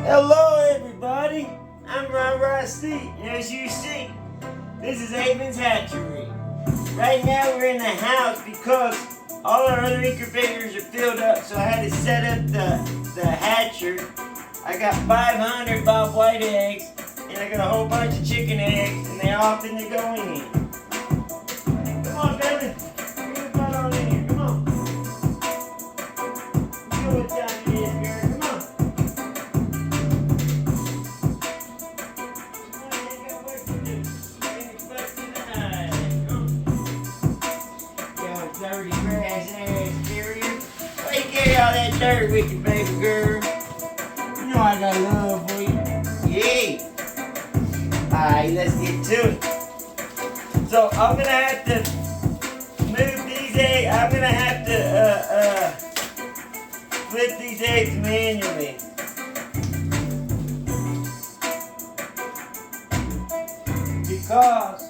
Hello everybody, I'm Ron Rusty, and as you see, this is Avon's Hatchery. Right now we're in the house because all our other incubators are filled up, so I had to set up the hatcher. I got 500 BobWhite eggs, and I got a whole bunch of chicken eggs, and they all finna go in. Come on, baby. Bring the butt on in here. Come on. You know what time it is, girl. Come on. Come on, you got work to do. Bring your butt to the hive. Come on. Yo, dirty grass ass carrier. Why you carry all that dirt with you, baby girl? You know I got love for you. Yeah. Alright, let's get to it. So I'm gonna have to move these eggs. I'm gonna have to flip these eggs manually. Because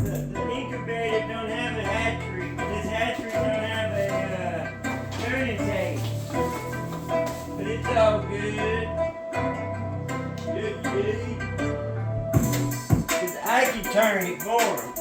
the incubator don't have a hatchery. This hatchery don't have a turning table. But it's all good. Because I can turn it for them.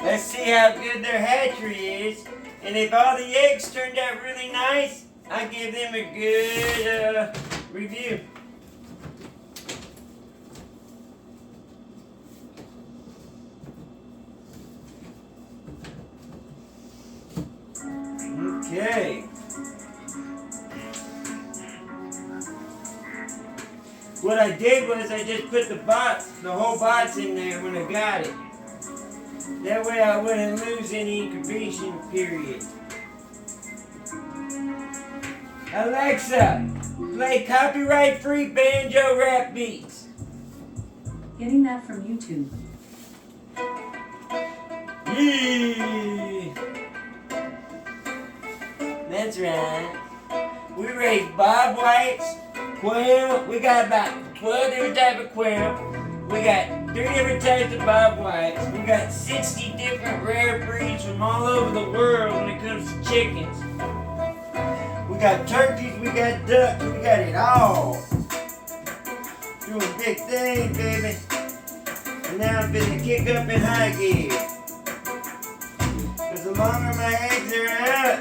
Let's see how good their hatchery is. And if all the eggs turned out really nice, I give them a good review. Okay. What I did was I just put the whole box in there when I got it. That way I wouldn't lose any incubation period. Alexa, play copyright-free banjo rap beats. Getting that from YouTube. Yeah. That's right. We raise BobWhites, quail. We got about 12 different types of quail. We got 3 different types of BobWhites. We got 60 different rare breeds from all over the world when it comes to chickens. We got turkeys, we got ducks, we got it all. Doing big things, baby. And now I'm finna kick up in high gear. Because the longer my eggs are out,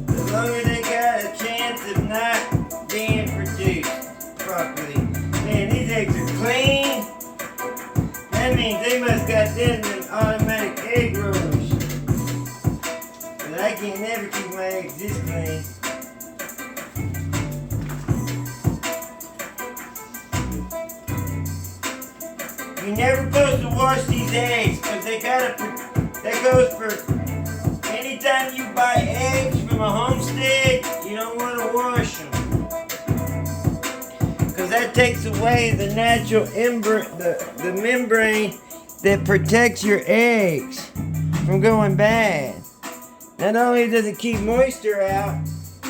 the longer they got a chance of not being produced properly. Man, these eggs are clean. That means they must got them automatic egg rollers. But I can't never keep my eggs this clean. You're never supposed to wash these eggs because that goes for anytime you buy eggs from a homestead, you don't want to wash them. Because that takes away the natural the membrane that protects your eggs from going bad. Not only does it keep moisture out,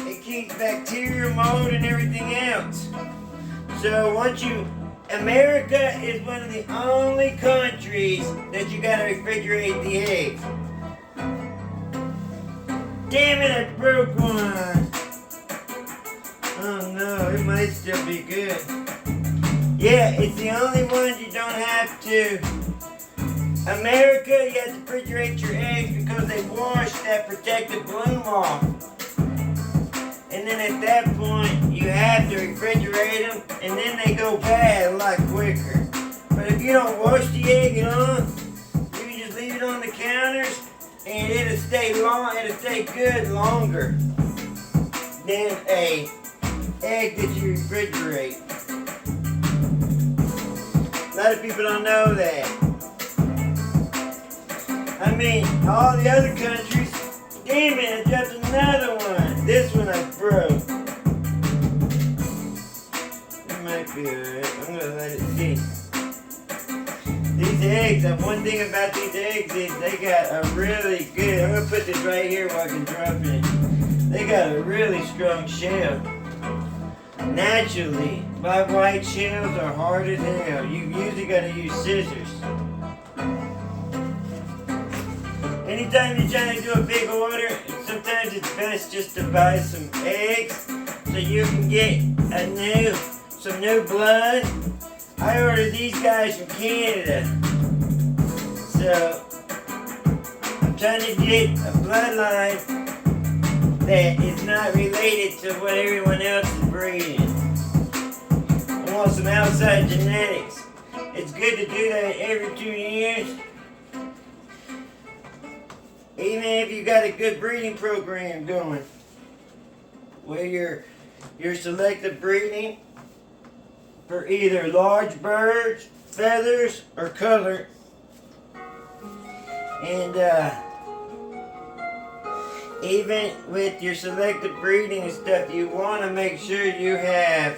it keeps bacterial, mold, and everything else. So America is one of the only countries that you gotta refrigerate the eggs. Damn it, I broke one. Oh no, it might still be good. Yeah, it's the only one you don't have to. America, you have to refrigerate your eggs because they wash that protective bloom off. And then at that point, you have to refrigerate them, and then they go bad a lot quicker. But if you don't wash the egg at all, you can just leave it on the counters, and it'll stay good longer than a egg that you refrigerate. A lot of people don't know that. I mean, all the other countries, damn it, I dropped another one. This one I broke. It might be alright. I'm gonna let it see. These these eggs, one thing about these eggs is they got a really good, I'm going to put this right here where I can drop it. They got a really strong shell. Naturally, BobWhite shells are hard as hell. You usually got to use scissors. Anytime you're trying to do a big order, sometimes it's best just to buy some eggs so you can get some new blood. I ordered these guys from Canada. So, I'm trying to get a bloodline that is not related to what everyone else is breeding. I want some outside genetics. It's good to do that every 2 years. Even if you got a good breeding program going, where you're selective breeding for either large birds, feathers, or color. And even with your selective breeding and stuff, you want to make sure you have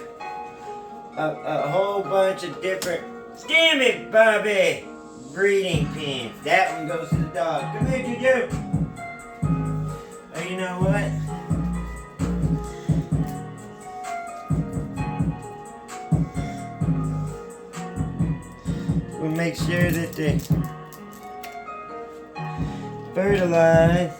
a whole bunch of different, damn it, Bobby, breeding pens. That one goes to the dog. Come here, Juju. Oh, you know what? We'll make sure that they fertilize.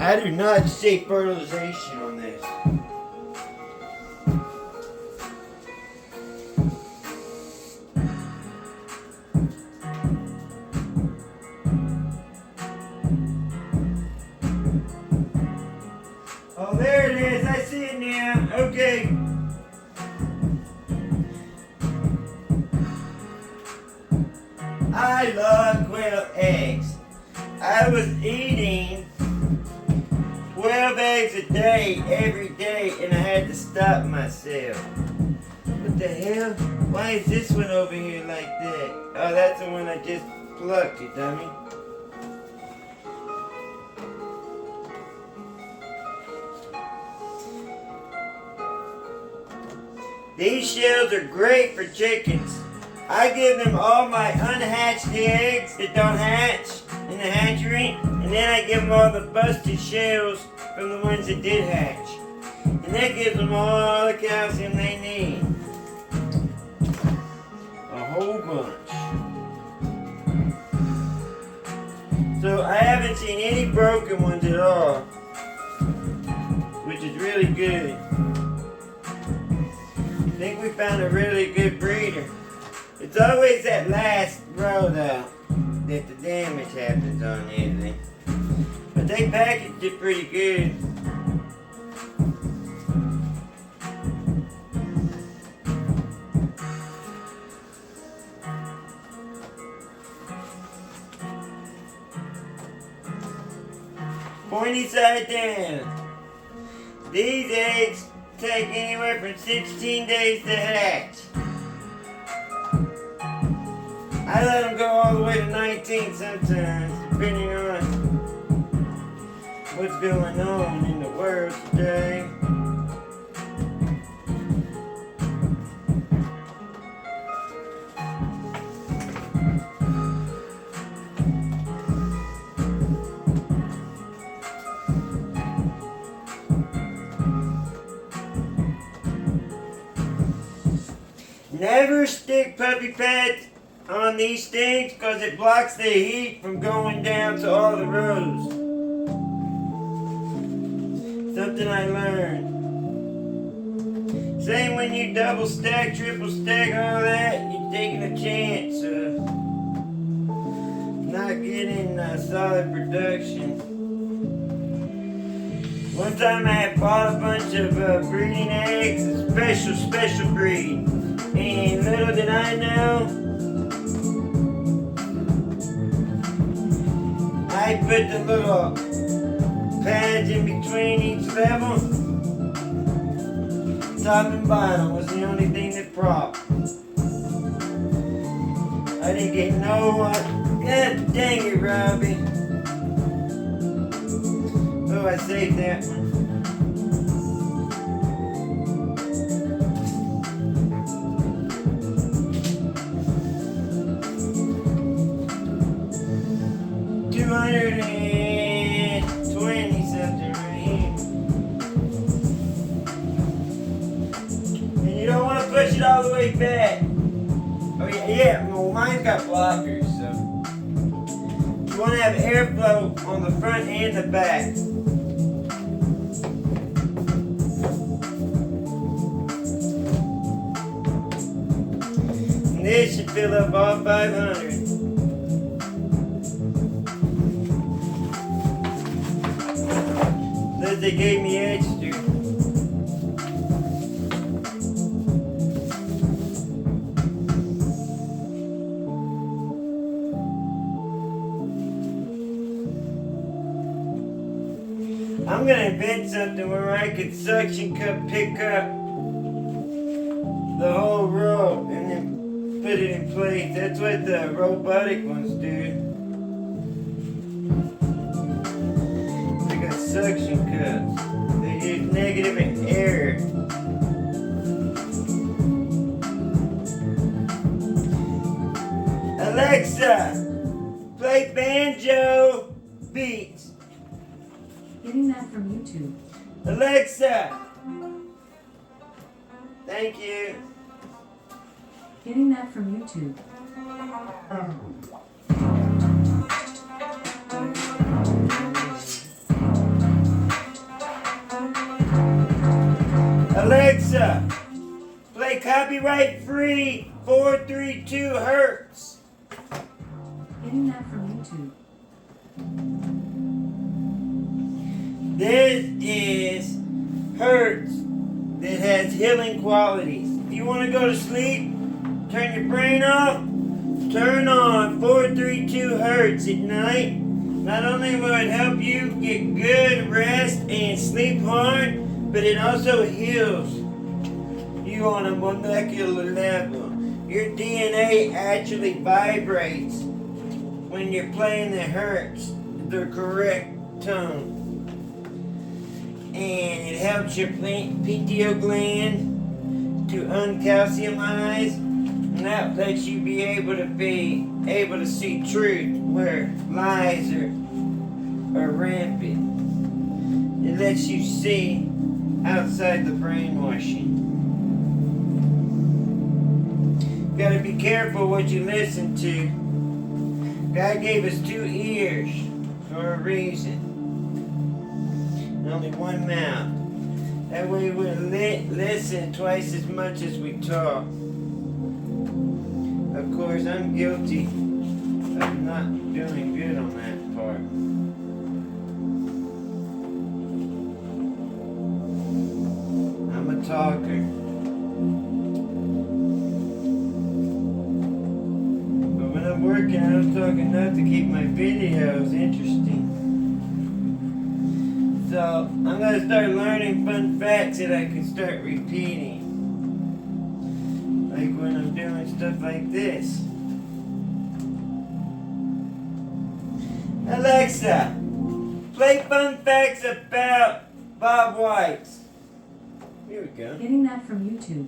I do not see fertilization on this. Oh, there it is. I see it now. Okay. I love quail eggs. I was eating 12 eggs a day, every day, and I had to stop myself. What the hell? Why is this one over here like that? Oh, that's the one I just plucked, you dummy. These shells are great for chickens. I give them all my unhatched eggs that don't hatch in the hatchery, and then I give them all the busted shells from the ones that did hatch. And that gives them all the calcium they need. A whole bunch. So I haven't seen any broken ones at all, which is really good. I think we found a really good breeder. It's always that last row though that the damage happens on anything. But they packaged it pretty good. Pointy side down. These eggs take anywhere from 16 days to hatch. I let them go all the way to 19 sometimes, depending on what's going on in the world today. Never stick puppy pads on these things because it blocks the heat from going down to all the rows. Something I learned. Same when you double stack, triple stack, all that, you're taking a chance of not getting solid production. One time I had bought a bunch of breeding eggs, special breed. And little did I know, I put the little pads in between each level. Top and bottom was the only thing that propped. I didn't get no one. God dang it, Robbie. Oh, I saved that one. $220 something right here. And you don't want to push it all the way back. Oh yeah, well mine's got blockers, so you want to have airflow on the front and the back. And this should fill up all 500. That they gave me extra. I'm gonna invent something where I could suction cup pick up the whole row and then put it in place. That's what the robotic ones do. They got suction cups. They use negative and error. Alexa, play banjo beats. Getting that from YouTube. Alexa! Thank you. Getting that from YouTube. Alexa! Play copyright free 432 Hertz. Getting that from YouTube. This is Hertz that has healing qualities. If you want to go to sleep, turn your brain off, turn on 432 Hertz at night. Not only will it help you get good rest and sleep hard, but it also heals you on a molecular level. Your DNA actually vibrates when you're playing the Hertz, the correct tone. And it helps your pineal gland to uncalciumize, and that lets you be able to see truth where lies are rampant. It lets you see outside the brainwashing. You gotta be careful what you listen to. God gave us 2 ears for a reason. Only one mouth. That way we'll listen twice as much as we talk. Of course, I'm guilty of not doing good on that part. I'm a talker. But when I'm working, I don't talk enough to keep my videos interesting. So, I'm going to start learning fun facts that I can start repeating. Like when I'm doing stuff like this. Alexa, play fun facts about BobWhite. Here we go. Getting that from YouTube.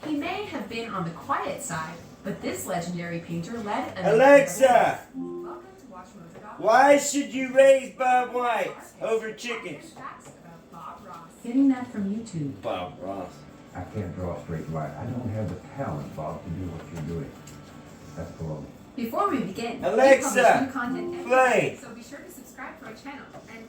He may have been on the quiet side, but this legendary painter led an Alexa, Welcome to Watch Mozart. why should you raise BobWhite over chickens? Facts about Bob Ross. Getting that from YouTube. Bob Ross. I can't draw a straight line. I don't have the talent, Bob, to do what you're doing. That's below me. Before we begin, Alexa, we publish new content every play. day, so be sure to subscribe to our channel. And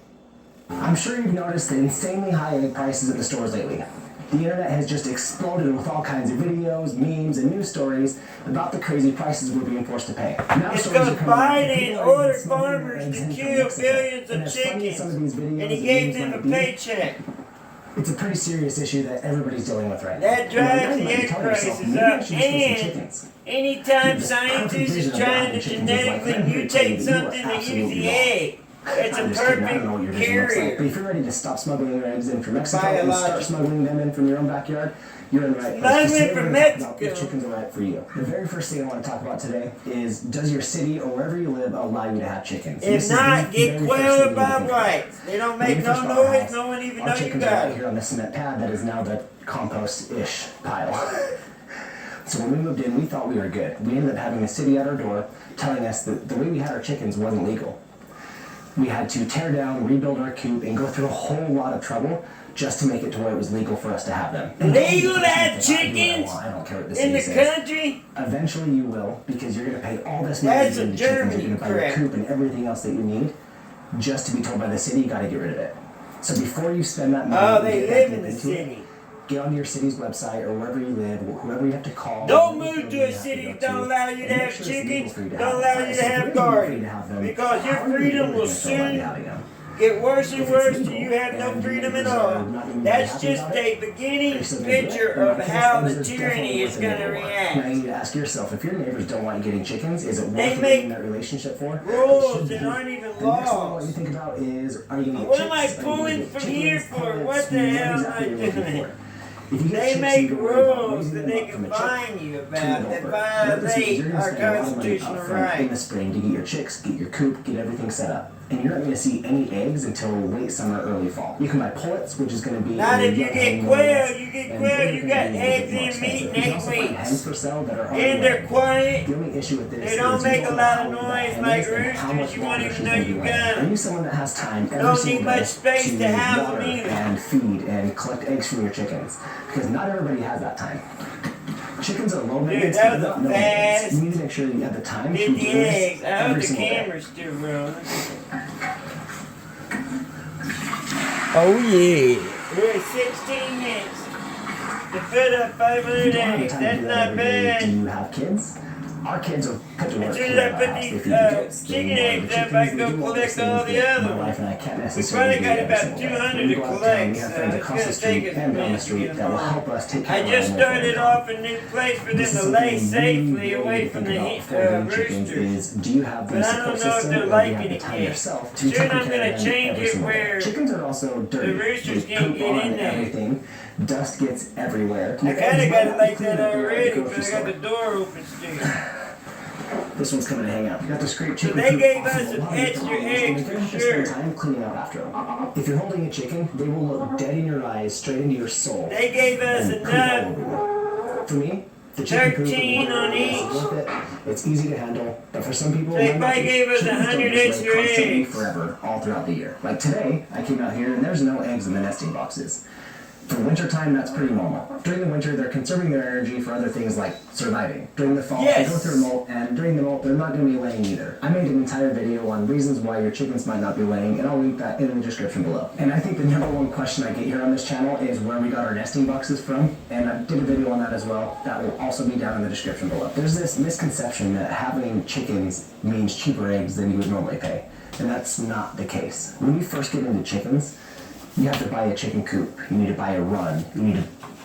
I'm sure you've noticed the insanely high egg prices at the stores lately. The internet has just exploded with all kinds of videos, memes, and news stories about the crazy prices we're being forced to pay. Now It's stories are because coming out that Biden people are ordered even smuggling farmers eggs to in from kill Mexico. billions And of as funny as some of these chickens, videos and he and gave memes them a might be, paycheck. it's a pretty serious issue that everybody's dealing with right now. That drives Now, you the might be egg telling yourself, prices maybe I up, should just get some and chickens. anytime This scientists perfect is vision of trying to Biden chickens is like, genetically I'm here to tell you mutate that you are something to use absolutely the wrong. egg, it's a I'm just kidding. I don't know what perfect your vision looks like, but carrier. if you're ready to stop smuggling your eggs in from Mexico and start Biological. smuggling them in from your own backyard, You're in the right place. Smuggling Today from we're gonna talk about Mexico. if chickens are right for you. The very first thing I want to talk about today is, does your city or wherever you live allow you to have chickens? This If is the not, get very quail first or thing you need to think about. BobWhites. They don't When make we no first bought our noise, house, no one even our know you chickens are got right them. here on the cement pad that is now the compost-ish pile. So when we moved in, we thought we were good. We ended up having a city at our door telling us that the way we had our chickens wasn't legal. We had to tear down, rebuild our coop, and go through a whole lot of trouble just to make it to where it was legal for us to have them. And Legal to I have do what I chickens want. I don't care what the in city the says. country? Eventually you will, because you're going to pay all this money That's to a get the chickens, you're Germany going to buy your crap. coop and everything else that you need, just to be told by the city you got to get rid of it. So before you spend that money, Oh, and they get live back in the into it, city. get onto your city's website or wherever you live, whoever you have to call. Don't whatever move you to a have to city go that don't to, allow you to and make have sure it's legal chickens, for you to don't have allow them. you So to if have it is legal for you gardens. to have them, Because your how are you freedom really will gonna feel about soon having them? get worse and If it's worse till legal you have no and freedom your at neighbors are all. not even That's happy just about a it, beginning they're still gonna do it, picture then of I how guess the eggs are tyranny definitely is worth a going to little more. Now you react. need to ask yourself, if your neighbors don't want you getting chickens, is it They worth make ruining that relationship for? rules It should that be. aren't even The next thing I want laws. you to think about is, are you going to get What chicks? am I Are you gonna pulling get from chickens, here for? pullets? What the What hell am exactly I are you looking doing? for? If you get They chicks, make you don't worry about rules raising that them they up from can a chick fine you to an about that adult bird. What this means is violate you're going to our spend a lot of money constitutional up front in the rights. spring to get your chicks, get your coop, get everything set up. And you're not going to see any eggs until late summer, early fall. You can buy pullets, which is going to be Not a if you young get hen quail, nest, you get and quail, those are you gonna got be a little eggs bit more and meat expensive. in You can 8 also find hens weeks. for sale that are already And they're laying. quiet. The only issue with this They is don't you make a don't know lot how of old that noise hen like is and how roosters. much You won't longer even she's know gonna be you laying. got Are 'em. you someone that has time every Don't single need much day space to have 'em water either. and feed and collect eggs from your chickens? Because not everybody has that time. Chickens are low maintenance, that but was they're a not no maintenance. fast You need to make sure that you have the time to do 50 this eggs. I hope every the single day. camera's still rolling. Oh yeah. We're at 16 minutes to put up 500 If you don't have the eggs. time to That's do that not every day, do bad. you have kids? Our kids are put to work As soon here as I at our put house. They these feed the goats, they chicken water the eggs up, chickens, I they go do all those collect things all the that other my wife ones. and I can't We necessarily probably do got every about single day. 200 When we to go out of town, collect, we have so friends it's across the gonna street take us a and down the minute to street get that will them all. help us take care I of our just animals while started we're gone. off a new place for them This is to something lay safely really away to from think the about for breeding chickens roosters. is, do you have the But I support don't know if system they're or do you liking have the it time yet. yourself to Soon take I'm care gonna of them change every it single day? where Chickens are also dirty. roosters They can't poop get on in there. everything. Dust gets everywhere. I kinda got it like Clean that up the already, grocery but I got store. the door open still. This one's coming to hang out. You got this great So chicken they coop gave off of us a an lot of extra different egg animals, and you're for gonna have to sure. spend time cleaning up after them. If you're holding a chicken, they will look dead in your eyes, straight into your soul. They gave us and poop all enough. over you. For me, the chicken coop 13 on is each. worth it. It's easy to handle, but for some people, They it might not probably be. gave us Chickens don't 100 just lay extra constantly eggs. forever, all throughout the year. Like today, I came out here and there's no eggs in the nesting boxes. For winter time, that's pretty normal. During the winter, they're conserving their energy for other things like surviving. During the fall, they go Yes. through a molt, and during the molt, they're not going to be laying either. I made an entire video on reasons why your chickens might not be laying, and I'll link that in the description below. And I think the number one question I get here on this channel is where we got our nesting boxes from, and I did a video on that as well. That will also be down in the description below. There's this misconception that having chickens means cheaper eggs than you would normally pay, and that's not the case. When you first get into chickens, you have to buy a chicken coop, you need to buy a run, you need to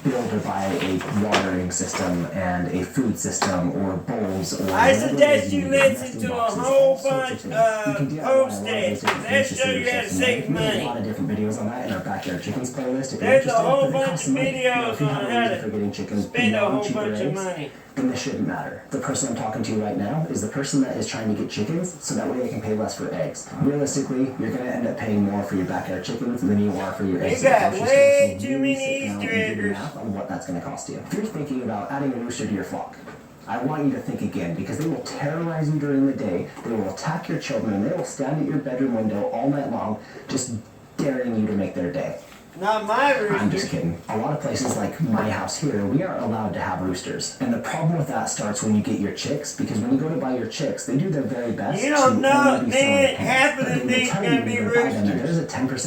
build or buy a watering system and a food system or bowls or I whatever it suggest is you need, listen nesting to a boxes, whole all sorts bunch things. You of can DIY a lot of those Homestead. different They things to show save you how to yourself some save money. We have a money. lot of different videos on that in our Backyard Chickens playlist. If you're There's a interested, whole but it bunch costs of some money. You know, if you videos have on a how reason to for getting chickens spend a beyond whole cheaper bunch of eggs, money. then this shouldn't matter. The person I'm talking to right now is the person that is trying to get chickens so that way they can pay less for eggs. Realistically, you're going to end up paying more for your backyard chickens than you are for your eggs. You at got the grocery way store. So too really many sit down Easter and do the eggs. math on what that's going to cost you. If you're thinking about adding a rooster to your flock, I want you to think again because they will terrorize you during the day, they will attack your children, and they will stand at your bedroom window all night long just daring you to make their day. Not my I'm just rooster. kidding. A lot of places like my house here, we aren't allowed to have roosters. And the problem with that starts when you get your chicks, because when you go to buy your chicks, they do their very best You don't to know, only be selling man, a hen. half of But them they will things tell you gonna when be you buy them that roosters. there's a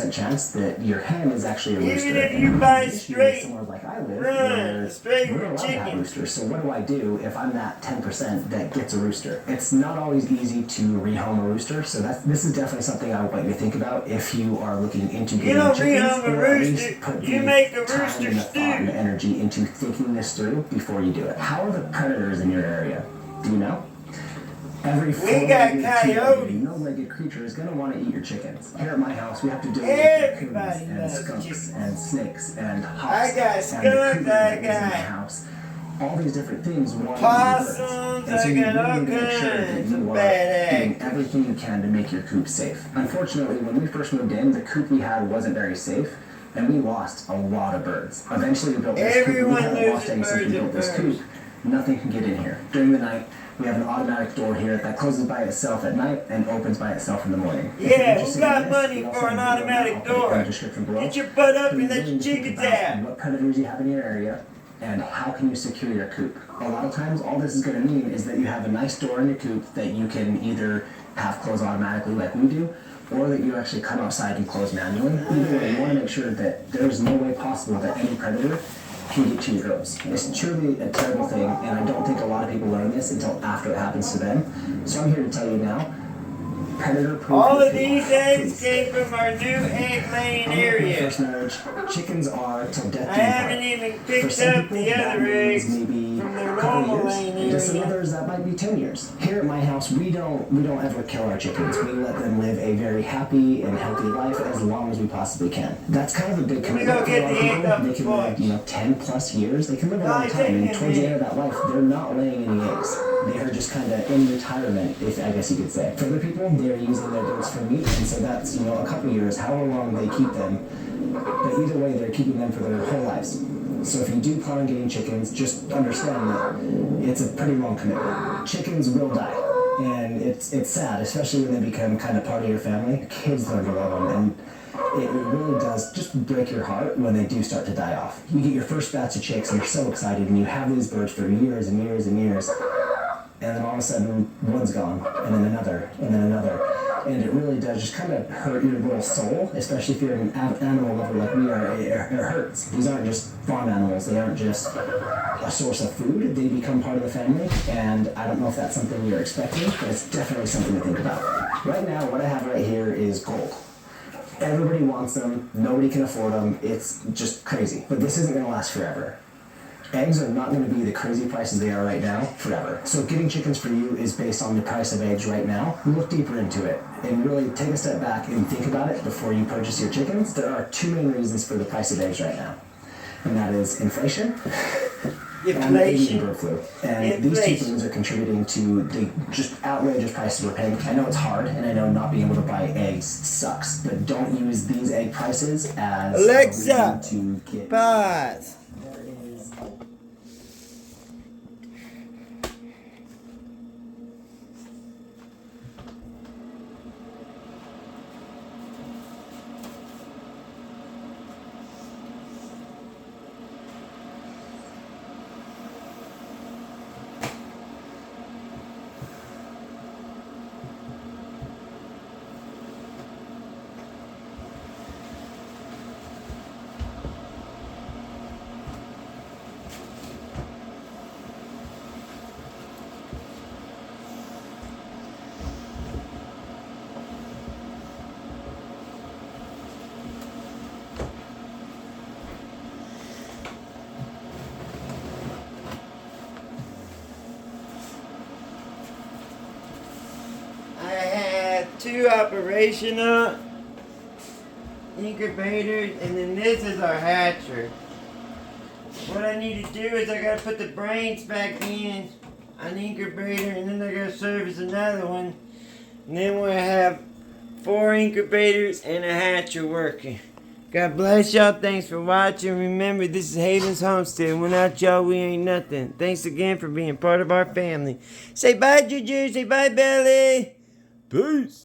10% chance that your hen is actually a Even rooster. if you And buy the issue is straight somewhere like I live, run, where straight we're allowed to have chicken. roosters. So what do I do if I'm that 10% that gets a rooster? It's not always easy to rehome a rooster, so this is definitely something I want you to think about if you are looking into getting don't chickens. rehome a or at least rooster, put you the make a time rooster and the thought and the stew. energy into thinking this through before you do it. How are the predators in your area? Do you know? Every We got four-legged, coyotes. two-legged, no-legged creature is going to want to eat your chickens. Here at my house, we have to deal with Everybody raccoons and loves skunks chickens. and snakes and I hawks. got and skunk, the cougar I that is in the got house. All these different things want possums, to eat birds. And I so you got really all need to make sure that kinds you of are bad doing actors. everything you can to make your coop safe. Unfortunately, when we first moved in, the coop we had wasn't very safe, and we lost a lot of birds. Eventually, we built this coop. Everyone We haven't lost loses any since we birds built at this first. coop. Nothing can get in here. During the night, we have an automatic door here that closes by itself at night and opens by itself in the morning. If you're Yeah, who interested got in this, money we also for an have a video automatic I'll put it in door? the description below. Get your butt up But and let you your really need to chickens think about out. what predators you have in your area and how can you secure your coop. A lot of times, all this is going to mean is that you have a nice door in your coop that you can either have close automatically like we do, or that you actually come outside and close manually. Either way, you want to make sure that there's no way possible that any predator can get to your goats. It's truly a terrible thing, and I don't think a lot of people learn this until after it happens to them. So I'm here to tell you now, predator-proof. All your of coop. these eggs Please. came from our new egg laying Unlike my area. first marriage, chickens are till death I do you haven't part. even For picked some up people, the that other means eggs maybe from their a couple normal years, laying and to some area. others that might be 10 years. Here at my house, we don't ever kill our chickens. We let them live a very happy and healthy life as long as we possibly can. That's kind of a big Let me go commitment for a get lot of the egg people. off They the can porch. live, 10 plus years. They can live a No, long I time, think and it towards the is. end of that life, they're not laying any eggs. They are just kind of in retirement, if I guess you could say. For other people, they're using their goats for meat, and so that's a couple years, however long they keep them. But either way, they're keeping them for their whole lives. So if you do plan on getting chickens, just understand that it's a pretty long commitment. Chickens will die, and it's sad, especially when they become kind of part of your family. Kids learn to love them, and it really does just break your heart when they do start to die off. You get your first batch of chicks, and you're so excited, and you have these birds for years and years and years, and then all of a sudden, one's gone, and then another, and then another. And it really does just kind of hurt your little soul, especially if you're an animal lover like we are. It hurts. These aren't just farm animals. They aren't just a source of food. They become part of the family, and I don't know if that's something you're expecting, but it's definitely something to think about. Right now, what I have right here is gold. Everybody wants them. Nobody can afford them. It's just crazy. But this isn't going to last forever. Eggs are not going to be the crazy prices they are right now forever. So getting chickens for you is based on the price of eggs right now. Look deeper into it and really take a step back and think about it before you purchase your chickens. There are two main reasons for the price of eggs right now. And that is inflation and avian bird flu. And these two things are contributing to the just outrageous prices we're paying. I know it's hard, and I know not being able to buy eggs sucks, but don't use these egg prices as Alexa, a reason to get... Pause. I have two operational incubators, and then this is our hatcher. What I need to do is I gotta put the brains back in an incubator, and then I gotta service another one, and then we'll have 4 incubators and a hatcher working. God bless y'all. Thanks for watching. Remember, this is Haven's Homestead. Without y'all, we ain't nothing. Thanks again for being part of our family. Say bye, Juju. Say bye, Belly. Peace.